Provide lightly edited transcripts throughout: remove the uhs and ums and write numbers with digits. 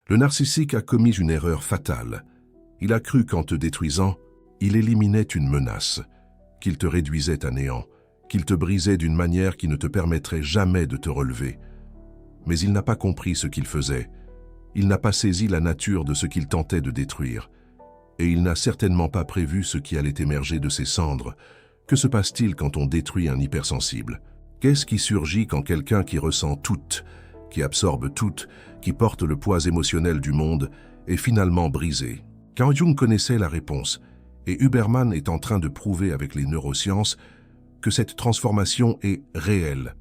Le narcissique a commis une erreur fatale. Il a cru qu'en te détruisant, il éliminait une menace, qu'il te réduisait à néant, qu'il te brisait d'une manière qui ne te permettrait jamais de te relever. Mais il n'a pas compris ce qu'il faisait. Il n'a pas saisi la nature de ce qu'il tentait de détruire. Et il n'a certainement pas prévu ce qui allait émerger de ses cendres. Que se passe-t-il quand on détruit un hypersensible? Qu'est-ce qui surgit quand quelqu'un qui ressent tout, qui absorbe tout, qui porte le poids émotionnel du monde, est finalement brisé? Carl Jung connaissait la réponse, et Huberman est en train de prouver avec les neurosciences que cette transformation est réelle.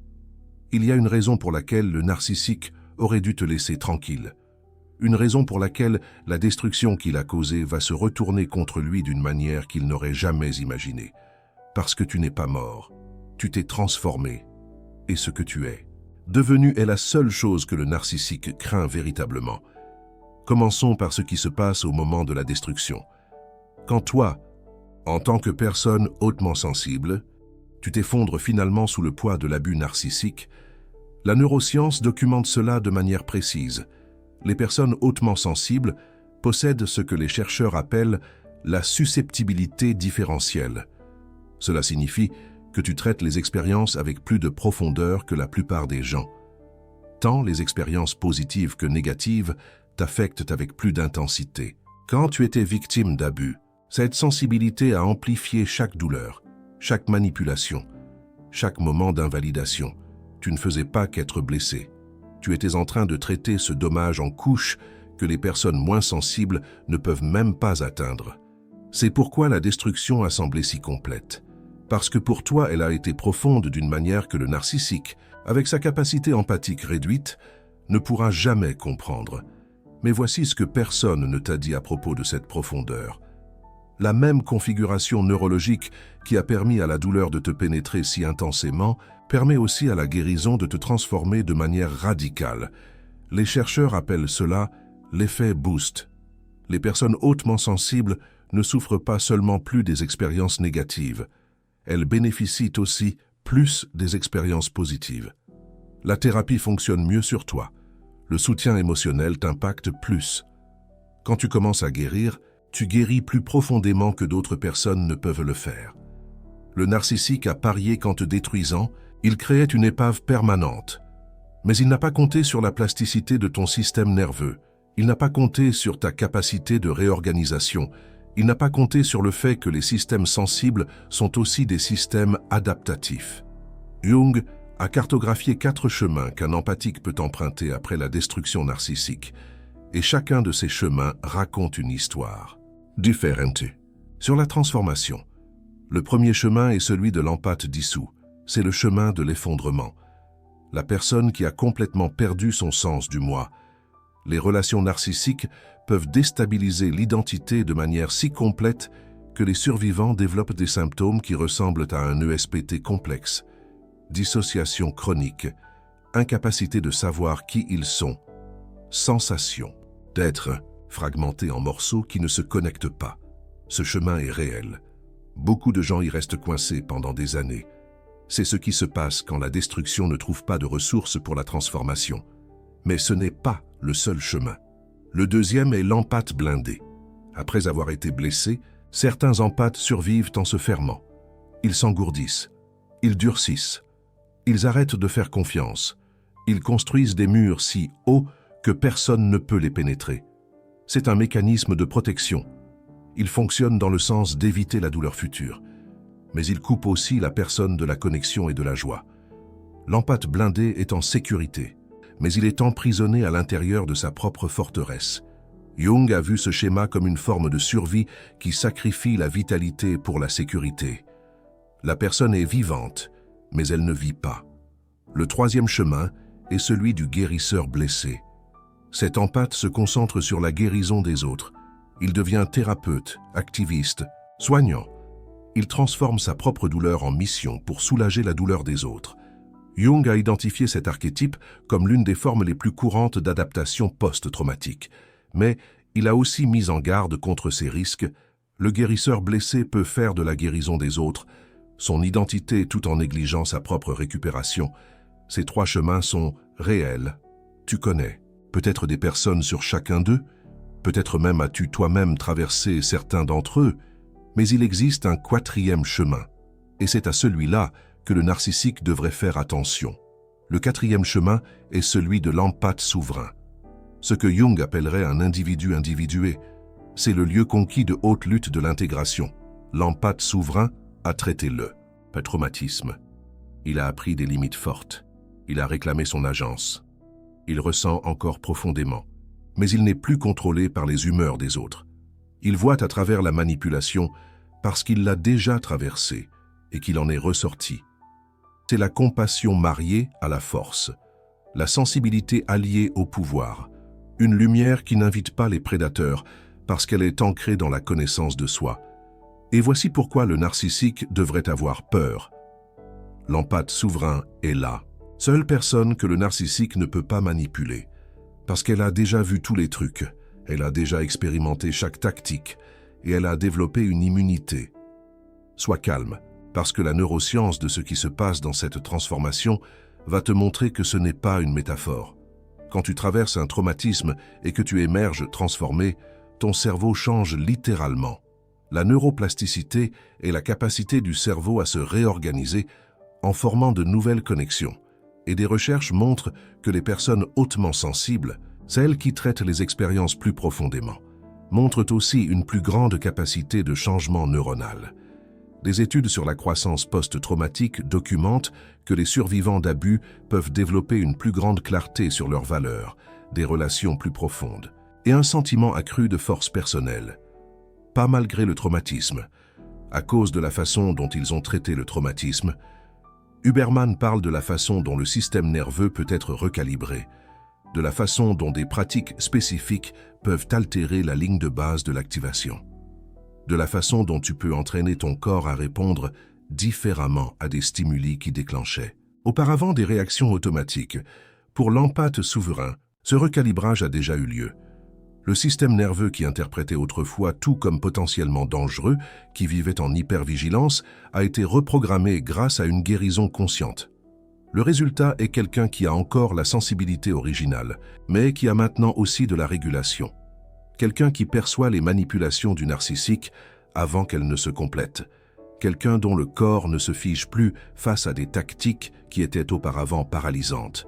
Il y a une raison pour laquelle le narcissique aurait dû te laisser tranquille. Une raison pour laquelle la destruction qu'il a causée va se retourner contre lui d'une manière qu'il n'aurait jamais imaginée. Parce que tu n'es pas mort, tu t'es transformé. Et ce que tu es devenu est la seule chose que le narcissique craint véritablement. Commençons par ce qui se passe au moment de la destruction. Quand toi, en tant que personne hautement sensible, tu t'effondres finalement sous le poids de l'abus narcissique, la neuroscience documente cela de manière précise. Les personnes hautement sensibles possèdent ce que les chercheurs appellent la susceptibilité différentielle. Cela signifie que tu traites les expériences avec plus de profondeur que la plupart des gens. Tant les expériences positives que négatives t'affectent avec plus d'intensité. Quand tu étais victime d'abus, cette sensibilité a amplifié chaque douleur, chaque manipulation, chaque moment d'invalidation. Tu ne faisais pas qu'être blessé. Tu étais en train de traiter ce dommage en couches que les personnes moins sensibles ne peuvent même pas atteindre. C'est pourquoi la destruction a semblé si complète. Parce que pour toi, elle a été profonde d'une manière que le narcissique, avec sa capacité empathique réduite, ne pourra jamais comprendre. Mais voici ce que personne ne t'a dit à propos de cette profondeur. La même configuration neurologique qui a permis à la douleur de te pénétrer si intensément permet aussi à la guérison de te transformer de manière radicale. Les chercheurs appellent cela l'effet boost. Les personnes hautement sensibles ne souffrent pas seulement plus des expériences négatives, elles bénéficient aussi plus des expériences positives. La thérapie fonctionne mieux sur toi. Le soutien émotionnel t'impacte plus. Quand tu commences à guérir, tu guéris plus profondément que d'autres personnes ne peuvent le faire. Le narcissique a parié qu'en te détruisant, il créait une épave permanente. Mais il n'a pas compté sur la plasticité de ton système nerveux. Il n'a pas compté sur ta capacité de réorganisation. Il n'a pas compté sur le fait que les systèmes sensibles sont aussi des systèmes adaptatifs. Jung a cartographié 4 chemins qu'un empathique peut emprunter après la destruction narcissique. Et chacun de ces chemins raconte une histoire différente. Sur la transformation, le premier chemin est celui de l'empathe dissous. C'est le chemin de l'effondrement. La personne qui a complètement perdu son sens du moi. Les relations narcissiques peuvent déstabiliser l'identité de manière si complète que les survivants développent des symptômes qui ressemblent à un ESPT complexe. Dissociation chronique, incapacité de savoir qui ils sont, sensation d'être fragmentés en morceaux qui ne se connectent pas. Ce chemin est réel. Beaucoup de gens y restent coincés pendant des années. C'est ce qui se passe quand la destruction ne trouve pas de ressources pour la transformation. Mais ce n'est pas le seul chemin. Le deuxième est l'empathe blindé. Après avoir été blessés, certains empathes survivent en se fermant. Ils s'engourdissent, ils durcissent, ils arrêtent de faire confiance, ils construisent des murs si hauts que personne ne peut les pénétrer. C'est un mécanisme de protection. Il fonctionne dans le sens d'éviter la douleur future. Mais il coupe aussi la personne de la connexion et de la joie. L'empathe blindé est en sécurité, mais il est emprisonné à l'intérieur de sa propre forteresse. Jung a vu ce schéma comme une forme de survie qui sacrifie la vitalité pour la sécurité. La personne est vivante, mais elle ne vit pas. Le troisième chemin est celui du guérisseur blessé. Cet empathe se concentre sur la guérison des autres. Il devient thérapeute, activiste, soignant. Il transforme sa propre douleur en mission pour soulager la douleur des autres. Jung a identifié cet archétype comme l'une des formes les plus courantes d'adaptation post-traumatique. Mais il a aussi mis en garde contre ces risques. Le guérisseur blessé peut faire de la guérison des autres, son identité tout en négligeant sa propre récupération. Ces 3 chemins sont réels. Tu connais. peut-être des personnes sur chacun d'eux, peut-être même as-tu toi-même traversé certains d'entre eux, mais il existe un quatrième chemin, et c'est à celui-là que le narcissique devrait faire attention. Le quatrième chemin est celui de l'empathe souverain. Ce que Jung appellerait un individu individué, c'est le lieu conquis de haute lutte de l'intégration. L'empathe souverain a traité le traumatisme. Il a appris des limites fortes. Il a réclamé son agence. Il ressent encore profondément, mais il n'est plus contrôlé par les humeurs des autres. Il voit à travers la manipulation parce qu'il l'a déjà traversée et qu'il en est ressorti. C'est la compassion mariée à la force, la sensibilité alliée au pouvoir, une lumière qui n'invite pas les prédateurs parce qu'elle est ancrée dans la connaissance de soi. Et voici pourquoi le narcissique devrait avoir peur. L'empathe souverain est là. Seule personne que le narcissique ne peut pas manipuler, parce qu'elle a déjà vu tous les trucs, elle a déjà expérimenté chaque tactique, et elle a développé une immunité. Sois calme, parce que la neuroscience de ce qui se passe dans cette transformation va te montrer que ce n'est pas une métaphore. Quand tu traverses un traumatisme et que tu émerges transformé, ton cerveau change littéralement. La neuroplasticité est la capacité du cerveau à se réorganiser en formant de nouvelles connexions. Et des recherches montrent que les personnes hautement sensibles, celles qui traitent les expériences plus profondément, montrent aussi une plus grande capacité de changement neuronal. Des études sur la croissance post-traumatique documentent que les survivants d'abus peuvent développer une plus grande clarté sur leurs valeurs, des relations plus profondes et un sentiment accru de force personnelle. Pas malgré le traumatisme. À cause de la façon dont ils ont traité le traumatisme, Huberman parle de la façon dont le système nerveux peut être recalibré, de la façon dont des pratiques spécifiques peuvent altérer la ligne de base de l'activation, de la façon dont tu peux entraîner ton corps à répondre différemment à des stimuli qui déclenchaient auparavant des réactions automatiques. Pour l'empathe souverain, ce recalibrage a déjà eu lieu. Le système nerveux qui interprétait autrefois tout comme potentiellement dangereux, qui vivait en hypervigilance, a été reprogrammé grâce à une guérison consciente. Le résultat est quelqu'un qui a encore la sensibilité originale, mais qui a maintenant aussi de la régulation. Quelqu'un qui perçoit les manipulations du narcissique avant qu'elles ne se complètent. Quelqu'un dont le corps ne se fige plus face à des tactiques qui étaient auparavant paralysantes.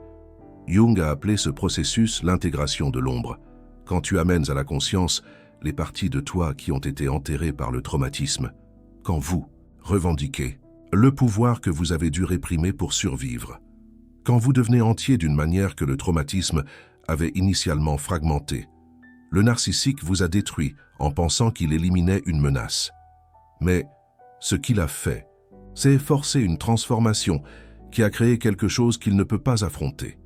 Jung a appelé ce processus l'intégration de l'ombre. Quand tu amènes à la conscience les parties de toi qui ont été enterrées par le traumatisme, quand vous revendiquez le pouvoir que vous avez dû réprimer pour survivre, quand vous devenez entier d'une manière que le traumatisme avait initialement fragmenté, le narcissique vous a détruit en pensant qu'il éliminait une menace. Mais ce qu'il a fait, c'est forcer une transformation qui a créé quelque chose qu'il ne peut pas affronter,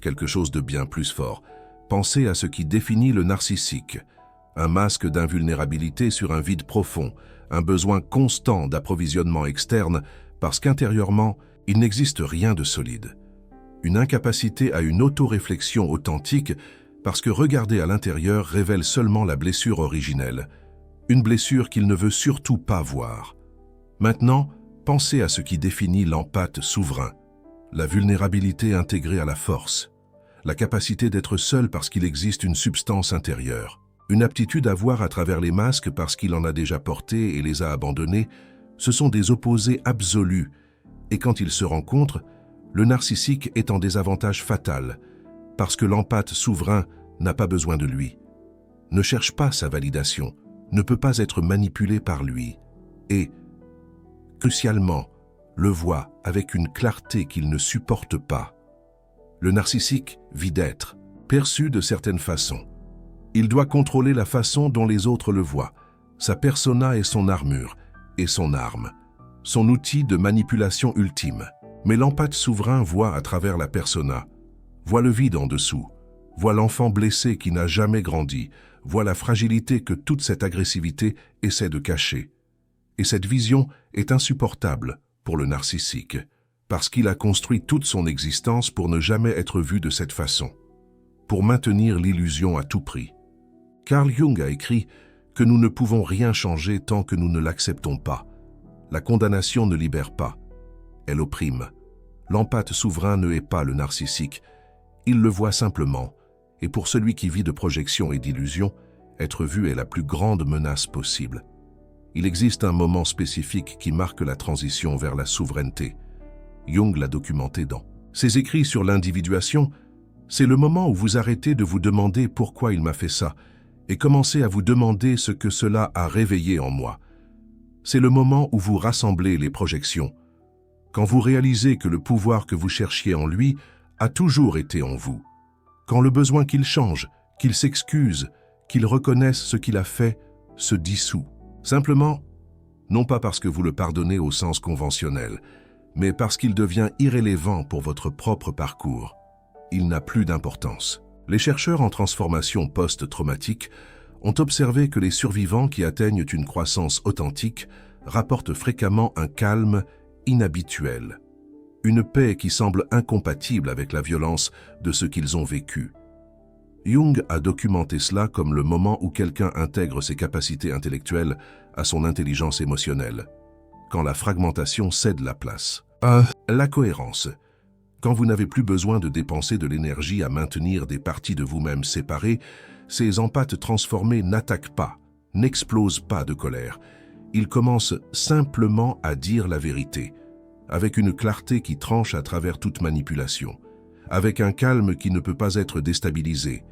quelque chose de bien plus fort. Pensez à ce qui définit le narcissique, un masque d'invulnérabilité sur un vide profond, un besoin constant d'approvisionnement externe parce qu'intérieurement, il n'existe rien de solide. Une incapacité à une autoréflexion authentique parce que regarder à l'intérieur révèle seulement la blessure originelle, une blessure qu'il ne veut surtout pas voir. Maintenant, pensez à ce qui définit l'empathe souverain, la vulnérabilité intégrée à la force, la capacité d'être seul parce qu'il existe une substance intérieure, une aptitude à voir à travers les masques parce qu'il en a déjà porté et les a abandonnés. Ce sont des opposés absolus, et quand ils se rencontrent, le narcissique est en désavantage fatal, parce que l'empathe souverain n'a pas besoin de lui, ne cherche pas sa validation, ne peut pas être manipulé par lui, et, crucialement, le voit avec une clarté qu'il ne supporte pas. Le narcissique vit d'être, perçu de certaines façons. Il doit contrôler la façon dont les autres le voient. Sa persona est son armure et son arme, son outil de manipulation ultime. Mais l'empathe souverain voit à travers la persona, voit le vide en dessous, voit l'enfant blessé qui n'a jamais grandi, voit la fragilité que toute cette agressivité essaie de cacher. Et cette vision est insupportable pour le narcissique, parce qu'il a construit toute son existence pour ne jamais être vu de cette façon, pour maintenir l'illusion à tout prix. Carl Jung a écrit que nous ne pouvons rien changer tant que nous ne l'acceptons pas. La condamnation ne libère pas, elle opprime. L'empathe souverain ne hait pas le narcissique, il le voit simplement, Et pour celui qui vit de projections et d'illusions, être vu est la plus grande menace possible. Il existe un moment spécifique qui marque la transition vers la souveraineté. Jung l'a documenté dans ses écrits sur l'individuation. C'est le moment où vous arrêtez de vous demander pourquoi il m'a fait ça et commencez à vous demander ce que cela a réveillé en moi. C'est le moment où vous rassemblez les projections, quand vous réalisez que le pouvoir que vous cherchiez en lui a toujours été en vous, quand le besoin qu'il change, qu'il s'excuse, qu'il reconnaisse ce qu'il a fait, se dissout. Simplement, non pas parce que vous le pardonnez au sens conventionnel, mais parce qu'il devient irrélevant pour votre propre parcours. Il n'a plus d'importance. Les chercheurs en transformation post-traumatique ont observé que les survivants qui atteignent une croissance authentique rapportent fréquemment un calme inhabituel, une paix qui semble incompatible avec la violence de ce qu'ils ont vécu. Jung a documenté cela comme le moment où quelqu'un intègre ses capacités intellectuelles à son intelligence émotionnelle, quand la fragmentation cède la place. La cohérence. Quand vous n'avez plus besoin de dépenser de l'énergie à maintenir des parties de vous-même séparées, ces empathes transformés n'attaquent pas, n'explosent pas de colère. Ils commencent simplement à dire la vérité, avec une clarté qui tranche à travers toute manipulation, avec un calme qui ne peut pas être déstabilisé.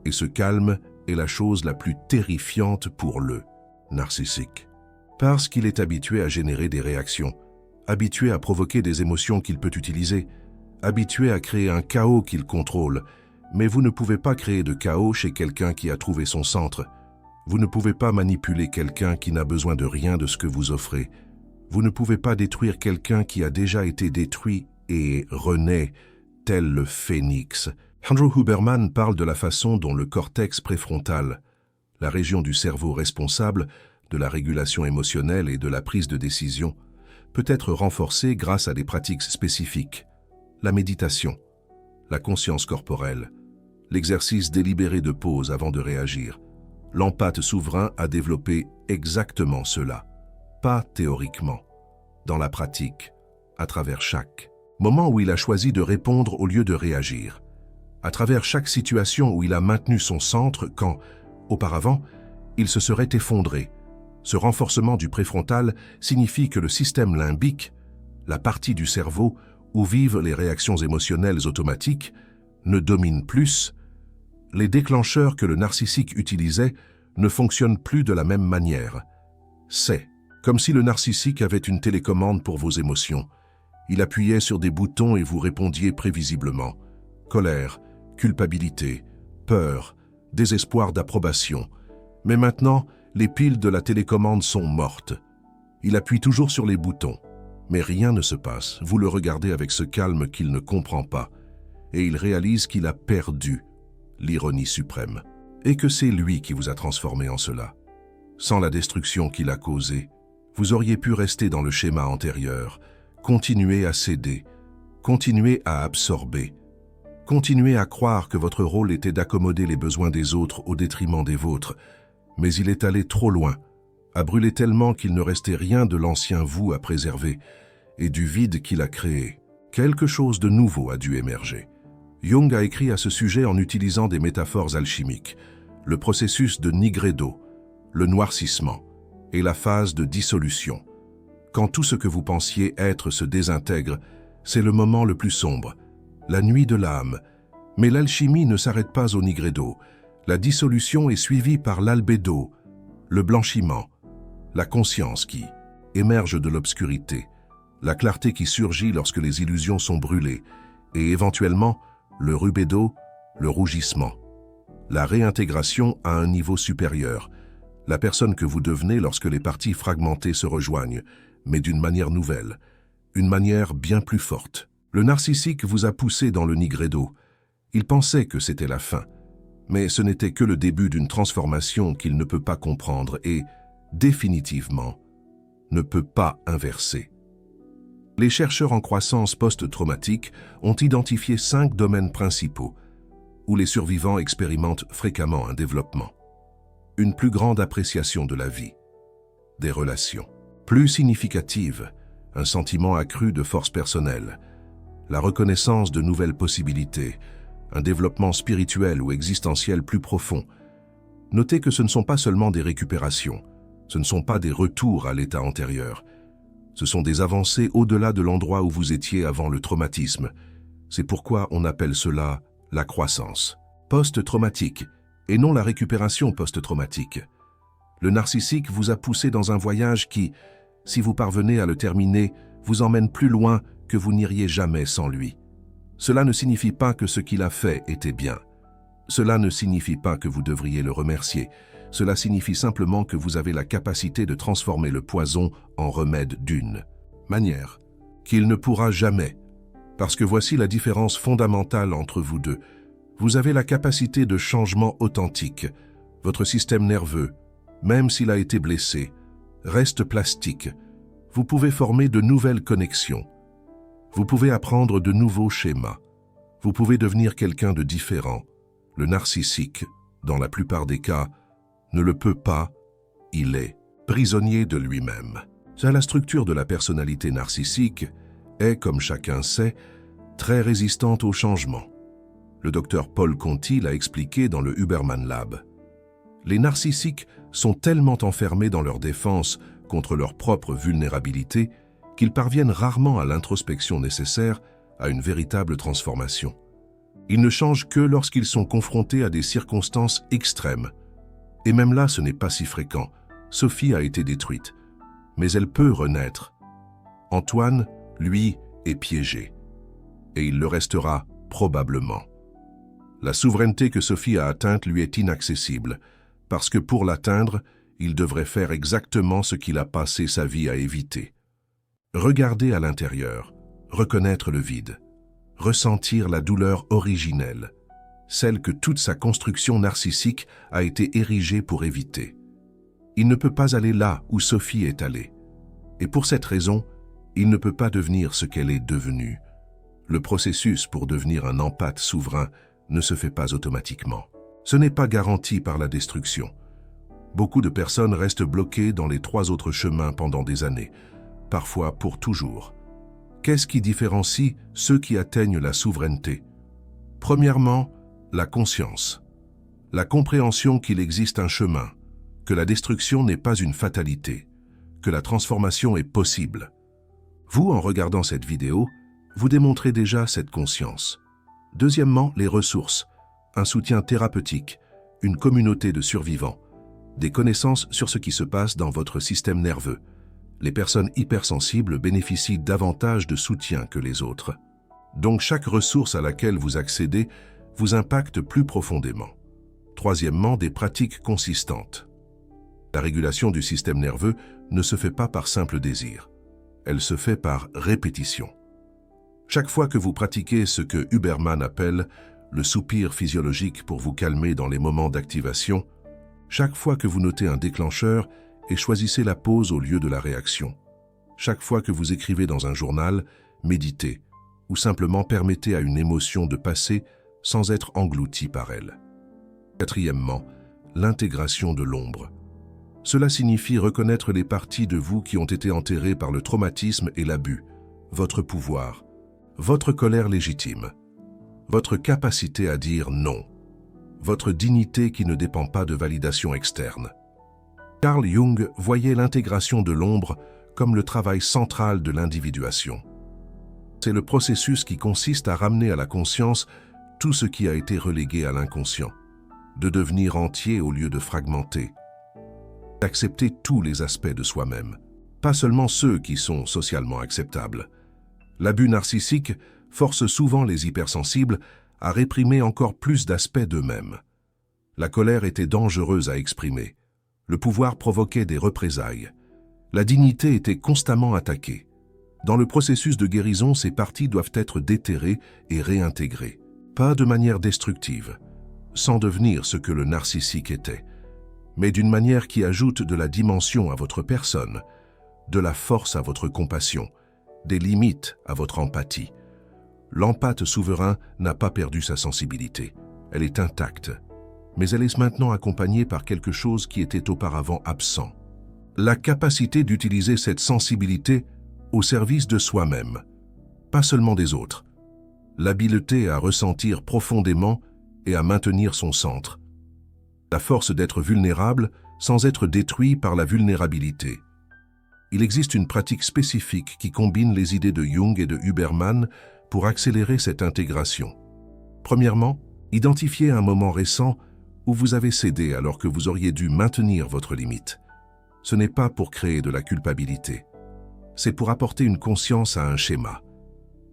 Et ce calme est la chose la plus terrifiante pour le narcissique. Parce qu'il est habitué à générer des réactions, habitué à provoquer des émotions qu'il peut utiliser, habitué à créer un chaos qu'il contrôle, mais vous ne pouvez pas créer de chaos chez quelqu'un qui a trouvé son centre. Vous ne pouvez pas manipuler quelqu'un qui n'a besoin de rien de ce que vous offrez. Vous ne pouvez pas détruire quelqu'un qui a déjà été détruit et renaît, tel le phénix. Andrew Huberman parle de la façon dont le cortex préfrontal, la région du cerveau responsable de la régulation émotionnelle et de la prise de décision, peut être renforcé grâce à des pratiques spécifiques. La méditation, la conscience corporelle, l'exercice délibéré de pause avant de réagir. L'empathe souverain a développé exactement cela, pas théoriquement, dans la pratique, à travers chaque moment où il a choisi de répondre au lieu de réagir, à travers chaque situation où il a maintenu son centre quand, auparavant, il se serait effondré. Ce renforcement du préfrontal signifie que le système limbique, la partie du cerveau où vivent les réactions émotionnelles automatiques, ne domine plus. Les déclencheurs que le narcissique utilisait ne fonctionnent plus de la même manière. C'est comme si le narcissique avait une télécommande pour vos émotions. Il appuyait sur des boutons et vous répondiez prévisiblement. Colère, culpabilité, peur, désespoir d'approbation. Mais maintenant, les piles de la télécommande sont mortes. Il appuie toujours sur les boutons. Mais rien ne se passe. Vous le regardez avec ce calme qu'il ne comprend pas. Et il réalise qu'il a perdu l'ironie suprême. Et que c'est lui qui vous a transformé en cela. Sans la destruction qu'il a causée, vous auriez pu rester dans le schéma antérieur, continuer à céder, continuer à absorber, continuer à croire que votre rôle était d'accommoder les besoins des autres au détriment des vôtres. Mais il est allé trop loin, a brûlé tellement qu'il ne restait rien de l'ancien vous à préserver, et du vide qu'il a créé. Quelque chose de nouveau a dû émerger. Jung a écrit à ce sujet en utilisant des métaphores alchimiques, le processus de nigredo, le noircissement et la phase de dissolution. Quand tout ce que vous pensiez être se désintègre, c'est le moment le plus sombre, la nuit de l'âme. Mais l'alchimie ne s'arrête pas au nigredo. La dissolution est suivie par l'albédo, le blanchiment, la conscience qui émerge de l'obscurité, la clarté qui surgit lorsque les illusions sont brûlées, et éventuellement le rubédo, le rougissement. La réintégration à un niveau supérieur, la personne que vous devenez lorsque les parties fragmentées se rejoignent, mais d'une manière nouvelle, une manière bien plus forte. Le narcissique vous a poussé dans le nigredo. Il pensait que c'était la fin. Mais ce n'était que le début d'une transformation qu'il ne peut pas comprendre et, définitivement, ne peut pas inverser. Les chercheurs en croissance post-traumatique ont identifié 5 domaines principaux où les survivants expérimentent fréquemment un développement. Une plus grande appréciation de la vie, des relations plus significatives, un sentiment accru de force personnelle, la reconnaissance de nouvelles possibilités, un développement spirituel ou existentiel plus profond. Notez que ce ne sont pas seulement des récupérations, ce ne sont pas des retours à l'état antérieur. Ce sont des avancées au-delà de l'endroit où vous étiez avant le traumatisme. C'est pourquoi on appelle cela la croissance post-traumatique et non la récupération post-traumatique. Le narcissique vous a poussé dans un voyage qui, si vous parvenez à le terminer, vous emmène plus loin que vous n'iriez jamais sans lui. Cela ne signifie pas que ce qu'il a fait était bien. Cela ne signifie pas que vous devriez le remercier. Cela signifie simplement que vous avez la capacité de transformer le poison en remède d'une manière qu'il ne pourra jamais. Parce que voici la différence fondamentale entre vous deux. Vous avez la capacité de changement authentique. Votre système nerveux, même s'il a été blessé, reste plastique. Vous pouvez former de nouvelles connexions. Vous pouvez apprendre de nouveaux schémas. Vous pouvez devenir quelqu'un de différent. Le narcissique, dans la plupart des cas, ne le peut pas, il est prisonnier de lui-même. La structure de la personnalité narcissique est, comme chacun sait, très résistante au changement. Le docteur Paul Conti l'a expliqué dans le Huberman Lab. Les narcissiques sont tellement enfermés dans leur défense contre leur propre vulnérabilité qu'ils parviennent rarement à l'introspection nécessaire à une véritable transformation. Ils ne changent que lorsqu'ils sont confrontés à des circonstances extrêmes. Et même là, ce n'est pas si fréquent. Sophie a été détruite, mais elle peut renaître. Antoine, lui, est piégé. Et il le restera probablement. La souveraineté que Sophie a atteinte lui est inaccessible, parce que pour l'atteindre, il devrait faire exactement ce qu'il a passé sa vie à éviter. Regarder à l'intérieur, reconnaître le vide, ressentir la douleur originelle, celle que toute sa construction narcissique a été érigée pour éviter. Il ne peut pas aller là où Sophie est allée. Et pour cette raison, il ne peut pas devenir ce qu'elle est devenue. Le processus pour devenir un empathe souverain ne se fait pas automatiquement. Ce n'est pas garanti par la destruction. Beaucoup de personnes restent bloquées dans les 3 autres chemins pendant des années, parfois pour toujours. Qu'est-ce qui différencie ceux qui atteignent la souveraineté? Premièrement, la conscience. La compréhension qu'il existe un chemin, que la destruction n'est pas une fatalité, que la transformation est possible. Vous, en regardant cette vidéo, vous démontrez déjà cette conscience. Deuxièmement, les ressources. Un soutien thérapeutique, une communauté de survivants, des connaissances sur ce qui se passe dans votre système nerveux. Les personnes hypersensibles bénéficient davantage de soutien que les autres. Donc chaque ressource à laquelle vous accédez vous impacte plus profondément. Troisièmement, des pratiques consistantes. La régulation du système nerveux ne se fait pas par simple désir. Elle se fait par répétition. Chaque fois que vous pratiquez ce que Huberman appelle le soupir physiologique pour vous calmer dans les moments d'activation, chaque fois que vous notez un déclencheur et choisissez la pause au lieu de la réaction, chaque fois que vous écrivez dans un journal, méditez ou simplement permettez à une émotion de passer sans être engloutie par elle. Quatrièmement, l'intégration de l'ombre. Cela signifie reconnaître les parties de vous qui ont été enterrées par le traumatisme et l'abus, votre pouvoir, votre colère légitime, votre capacité à dire non, votre dignité qui ne dépend pas de validation externe. Carl Jung voyait l'intégration de l'ombre comme le travail central de l'individuation. C'est le processus qui consiste à ramener à la conscience tout ce qui a été relégué à l'inconscient, de devenir entier au lieu de fragmenter, d'accepter tous les aspects de soi-même, pas seulement ceux qui sont socialement acceptables. L'abus narcissique force souvent les hypersensibles à réprimer encore plus d'aspects d'eux-mêmes. La colère était dangereuse à exprimer. Le pouvoir provoquait des représailles. La dignité était constamment attaquée. Dans le processus de guérison, ces parties doivent être déterrées et réintégrées. Pas de manière destructive, sans devenir ce que le narcissique était, mais d'une manière qui ajoute de la dimension à votre personne, de la force à votre compassion, des limites à votre empathie. L'empathe souverain n'a pas perdu sa sensibilité. Elle est intacte, mais elle est maintenant accompagnée par quelque chose qui était auparavant absent. La capacité d'utiliser cette sensibilité au service de soi-même, pas seulement des autres. l'habileté à ressentir profondément et à maintenir son centre, la force d'être vulnérable sans être détruit par la vulnérabilité. Il existe une pratique spécifique qui combine les idées de Jung et de Huberman pour accélérer cette intégration. Premièrement, identifiez un moment récent où vous avez cédé alors que vous auriez dû maintenir votre limite. Ce n'est pas pour créer de la culpabilité. C'est pour apporter une conscience à un schéma.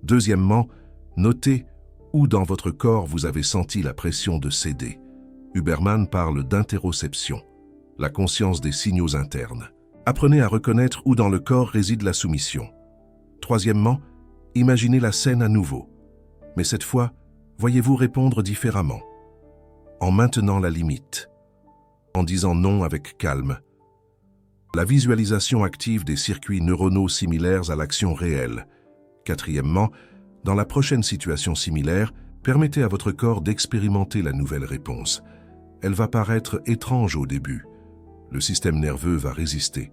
Deuxièmement, notez où dans votre corps vous avez senti la pression de céder. Huberman parle d'interoception, la conscience des signaux internes. Apprenez à reconnaître où dans le corps réside la soumission. Troisièmement, imaginez la scène à nouveau. Mais cette fois, voyez-vous répondre différemment. En maintenant la limite. En disant non avec calme. La visualisation active des circuits neuronaux similaires à l'action réelle. Quatrièmement, dans la prochaine situation similaire, permettez à votre corps d'expérimenter la nouvelle réponse. Elle va paraître étrange au début. Le système nerveux va résister.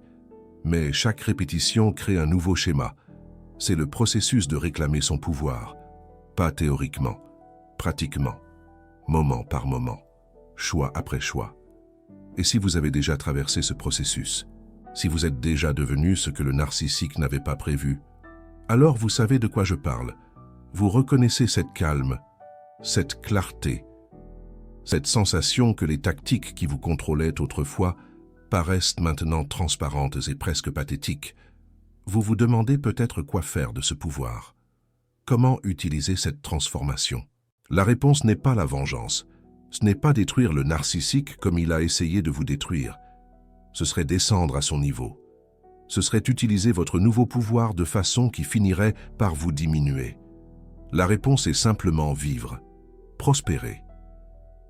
Mais chaque répétition crée un nouveau schéma. C'est le processus de réclamer son pouvoir. Pas théoriquement, pratiquement, moment par moment, choix après choix. Et si vous avez déjà traversé ce processus, si vous êtes déjà devenu ce que le narcissique n'avait pas prévu, alors vous savez de quoi je parle. Vous reconnaissez cette calme, cette clarté, cette sensation que les tactiques qui vous contrôlaient autrefois paraissent maintenant transparentes et presque pathétiques. Vous vous demandez peut-être quoi faire de ce pouvoir. Comment utiliser cette transformation? La réponse n'est pas la vengeance. Ce n'est pas détruire le narcissique comme il a essayé de vous détruire. Ce serait descendre à son niveau. Ce serait utiliser votre nouveau pouvoir de façon qui finirait par vous diminuer. La réponse est simplement vivre, prospérer,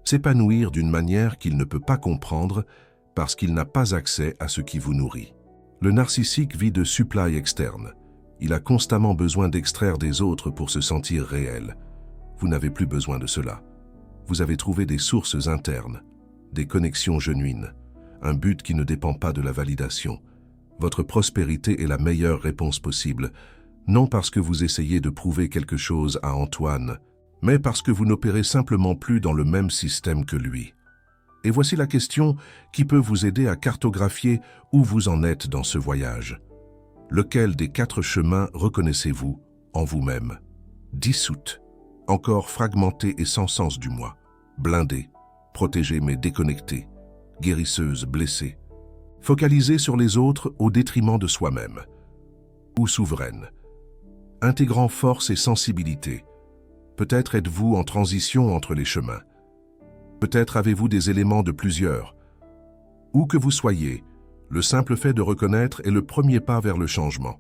s'épanouir d'une manière qu'il ne peut pas comprendre parce qu'il n'a pas accès à ce qui vous nourrit. Le narcissique vit de supply externe. Il a constamment besoin d'extraire des autres pour se sentir réel. Vous n'avez plus besoin de cela. Vous avez trouvé des sources internes, des connexions genuines, un but qui ne dépend pas de la validation. Votre prospérité est la meilleure réponse possible, non parce que vous essayez de prouver quelque chose à Antoine, mais parce que vous n'opérez simplement plus dans le même système que lui. Et voici la question qui peut vous aider à cartographier où vous en êtes dans ce voyage. Lequel des 4 chemins reconnaissez-vous en vous-même? Dissoute, encore fragmentée et sans sens du moi, blindée, protégée mais déconnectée, guérisseuse, blessée, focalisée sur les autres au détriment de soi-même, ou souveraine, intégrant force et sensibilité. Peut-être êtes-vous en transition entre les chemins. Peut-être avez-vous des éléments de plusieurs. Où que vous soyez, le simple fait de reconnaître est le premier pas vers le changement.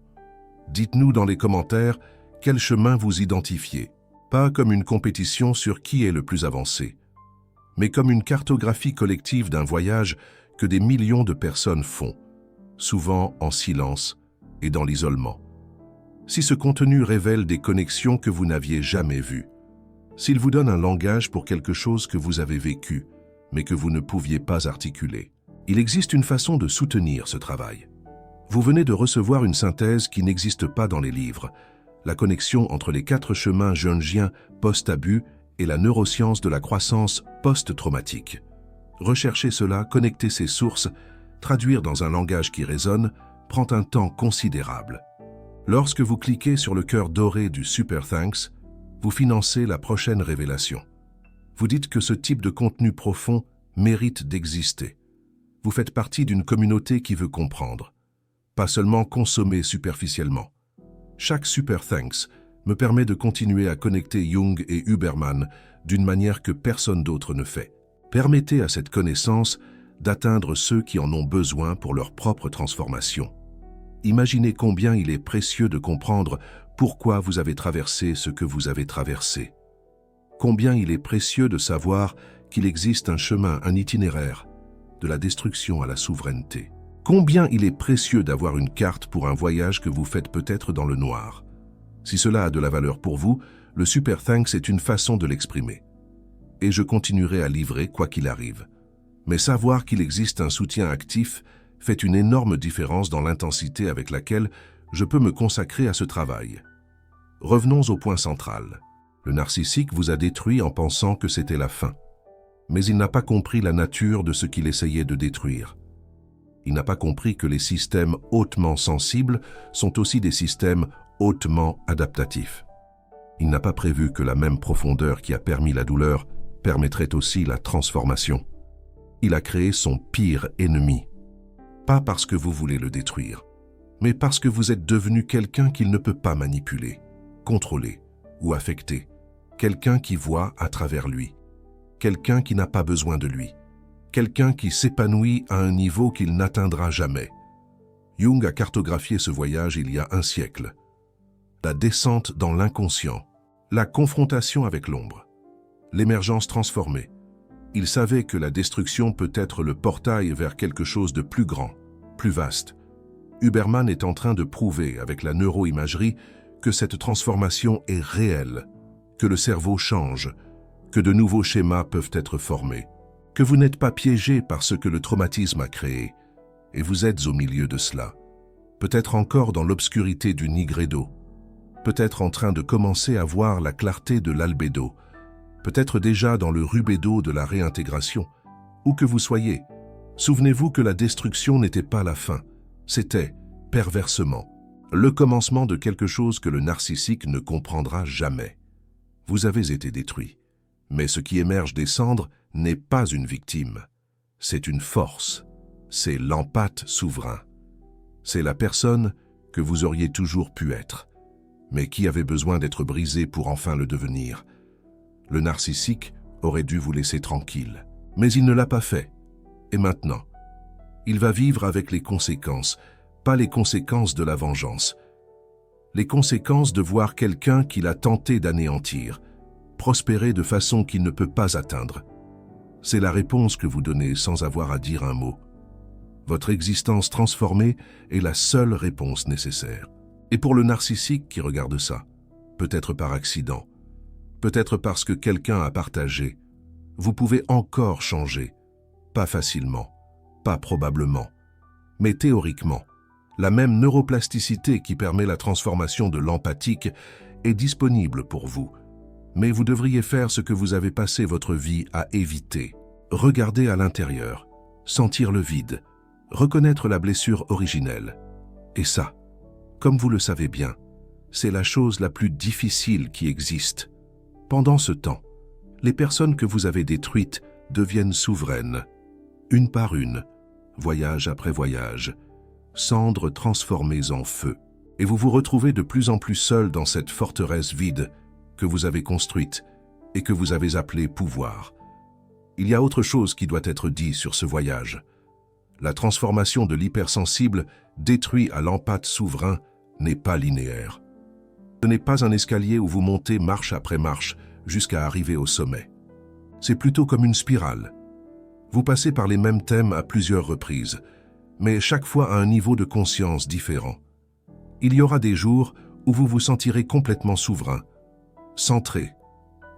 Dites-nous dans les commentaires quel chemin vous identifiez, pas comme une compétition sur qui est le plus avancé, mais comme une cartographie collective d'un voyage que des millions de personnes font, souvent en silence et dans l'isolement. Si ce contenu révèle des connexions que vous n'aviez jamais vues, s'il vous donne un langage pour quelque chose que vous avez vécu, mais que vous ne pouviez pas articuler, il existe une façon de soutenir ce travail. Vous venez de recevoir une synthèse qui n'existe pas dans les livres, la connexion entre les 4 chemins jungiens post-abus et la neuroscience de la croissance post-traumatique. Rechercher cela, connecter ces sources, traduire dans un langage qui résonne, prend un temps considérable. Lorsque vous cliquez sur le cœur doré du Super Thanks, vous financez la prochaine révélation. Vous dites que ce type de contenu profond mérite d'exister. Vous faites partie d'une communauté qui veut comprendre, pas seulement consommer superficiellement. Chaque Super Thanks me permet de continuer à connecter Jung et Huberman d'une manière que personne d'autre ne fait. Permettez à cette connaissance d'atteindre ceux qui en ont besoin pour leur propre transformation. Imaginez combien il est précieux de comprendre pourquoi vous avez traversé ce que vous avez traversé. Combien il est précieux de savoir qu'il existe un chemin, un itinéraire, de la destruction à la souveraineté. Combien il est précieux d'avoir une carte pour un voyage que vous faites peut-être dans le noir. Si cela a de la valeur pour vous, le Super Thanks est une façon de l'exprimer. Et je continuerai à livrer quoi qu'il arrive. Mais savoir qu'il existe un soutien actif fait une énorme différence dans l'intensité avec laquelle je peux me consacrer à ce travail. Revenons au point central. Le narcissique vous a détruit en pensant que c'était la fin. Mais il n'a pas compris la nature de ce qu'il essayait de détruire. Il n'a pas compris que les systèmes hautement sensibles sont aussi des systèmes hautement adaptatifs. Il n'a pas prévu que la même profondeur qui a permis la douleur permettrait aussi la transformation. Il a créé son pire ennemi. Pas parce que vous voulez le détruire, mais parce que vous êtes devenu quelqu'un qu'il ne peut pas manipuler, contrôler ou affecter. Quelqu'un qui voit à travers lui. Quelqu'un qui n'a pas besoin de lui. Quelqu'un qui s'épanouit à un niveau qu'il n'atteindra jamais. Jung a cartographié ce voyage il y a un siècle. La descente dans l'inconscient, la confrontation avec l'ombre, l'émergence transformée. Il savait que la destruction peut être le portail vers quelque chose de plus grand, plus vaste. Huberman est en train de prouver avec la neuroimagerie que cette transformation est réelle, que le cerveau change, que de nouveaux schémas peuvent être formés, que vous n'êtes pas piégé par ce que le traumatisme a créé, et vous êtes au milieu de cela, peut-être encore dans l'obscurité du nigredo, peut-être en train de commencer à voir la clarté de l'albédo, peut-être déjà dans le rubédo de la réintégration, où que vous soyez. Souvenez-vous que la destruction n'était pas la fin, c'était, perversement, le commencement de quelque chose que le narcissique ne comprendra jamais. Vous avez été détruit. Mais ce qui émerge des cendres n'est pas une victime. C'est une force. C'est l'empathe souverain. C'est la personne que vous auriez toujours pu être, mais qui avait besoin d'être brisée pour enfin le devenir. Le narcissique aurait dû vous laisser tranquille, mais il ne l'a pas fait. Et maintenant, il va vivre avec les conséquences, pas les conséquences de la vengeance. Les conséquences de voir quelqu'un qu'il a tenté d'anéantir, prospérer de façon qu'il ne peut pas atteindre. C'est la réponse que vous donnez sans avoir à dire un mot. Votre existence transformée est la seule réponse nécessaire. Et pour le narcissique qui regarde ça, peut-être par accident, peut-être parce que quelqu'un a partagé, vous pouvez encore changer. Pas facilement, pas probablement, mais théoriquement. La même neuroplasticité qui permet la transformation de l'empathique est disponible pour vous. Mais vous devriez faire ce que vous avez passé votre vie à éviter. Regarder à l'intérieur, sentir le vide, reconnaître la blessure originelle. Et ça, comme vous le savez bien, c'est la chose la plus difficile qui existe. Pendant ce temps, les personnes que vous avez détruites deviennent souveraines, une par une, voyage après voyage, cendres transformées en feu. Et vous vous retrouvez de plus en plus seul dans cette forteresse vide que vous avez construite et que vous avez appelée pouvoir. Il y a autre chose qui doit être dit sur ce voyage. La transformation de l'hypersensible détruit à l'empathe souverain n'est pas linéaire. Ce n'est pas un escalier où vous montez marche après marche jusqu'à arriver au sommet. C'est plutôt comme une spirale. Vous passez par les mêmes thèmes à plusieurs reprises, mais chaque fois à un niveau de conscience différent. Il y aura des jours où vous vous sentirez complètement souverain, centré,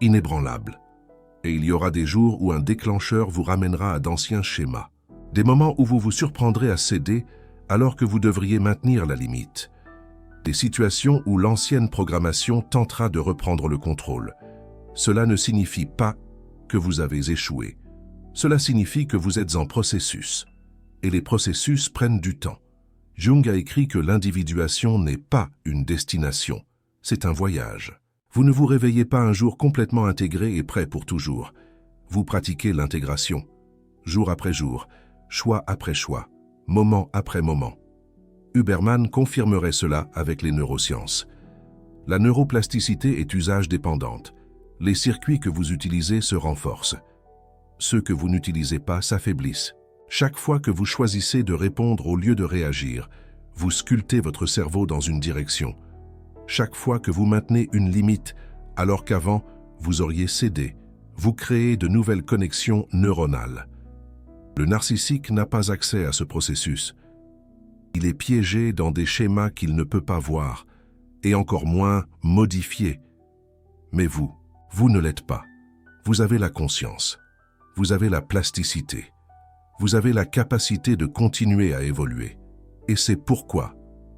inébranlable. Et il y aura des jours où un déclencheur vous ramènera à d'anciens schémas. Des moments où vous vous surprendrez à céder alors que vous devriez maintenir la limite. Des situations où l'ancienne programmation tentera de reprendre le contrôle. Cela ne signifie pas que vous avez échoué. Cela signifie que vous êtes en processus. Et les processus prennent du temps. Jung a écrit que l'individuation n'est pas une destination, c'est un voyage. Vous ne vous réveillez pas un jour complètement intégré et prêt pour toujours. Vous pratiquez l'intégration, jour après jour, choix après choix, moment après moment. Huberman confirmerait cela avec les neurosciences. La neuroplasticité est usage dépendante. Les circuits que vous utilisez se renforcent. Ceux que vous n'utilisez pas s'affaiblissent. Chaque fois que vous choisissez de répondre au lieu de réagir, vous sculptez votre cerveau dans une direction. Chaque fois que vous maintenez une limite, alors qu'avant, vous auriez cédé, vous créez de nouvelles connexions neuronales. Le narcissique n'a pas accès à ce processus. Il est piégé dans des schémas qu'il ne peut pas voir, et encore moins modifier. Mais vous ne l'êtes pas. Vous avez la conscience. Vous avez la plasticité. Vous avez la capacité de continuer à évoluer. Et c'est pourquoi,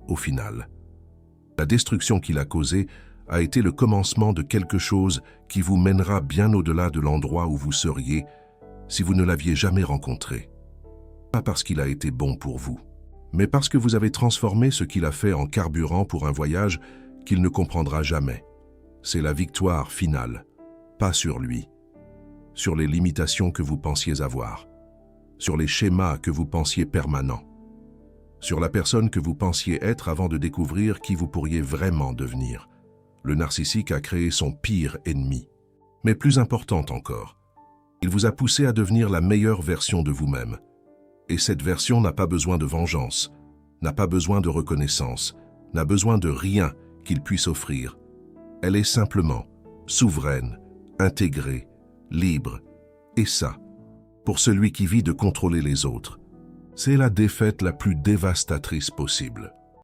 au final, la destruction qu'il a causée a été le commencement de quelque chose qui vous mènera bien au-delà de l'endroit où vous seriez si vous ne l'aviez jamais rencontré. Pas parce qu'il a été bon pour vous, mais parce que vous avez transformé ce qu'il a fait en carburant pour un voyage qu'il ne comprendra jamais. C'est la victoire finale, pas sur lui, sur les limitations que vous pensiez avoir, sur les schémas que vous pensiez permanents, sur la personne que vous pensiez être avant de découvrir qui vous pourriez vraiment devenir. Le narcissique a créé son pire ennemi. Mais plus important encore, il vous a poussé à devenir la meilleure version de vous-même. Et cette version n'a pas besoin de vengeance, n'a pas besoin de reconnaissance, n'a besoin de rien qu'il puisse offrir. Elle est simplement souveraine, intégrée, libre. Et ça, pour celui qui vit de contrôler les autres, c'est la défaite la plus dévastatrice possible.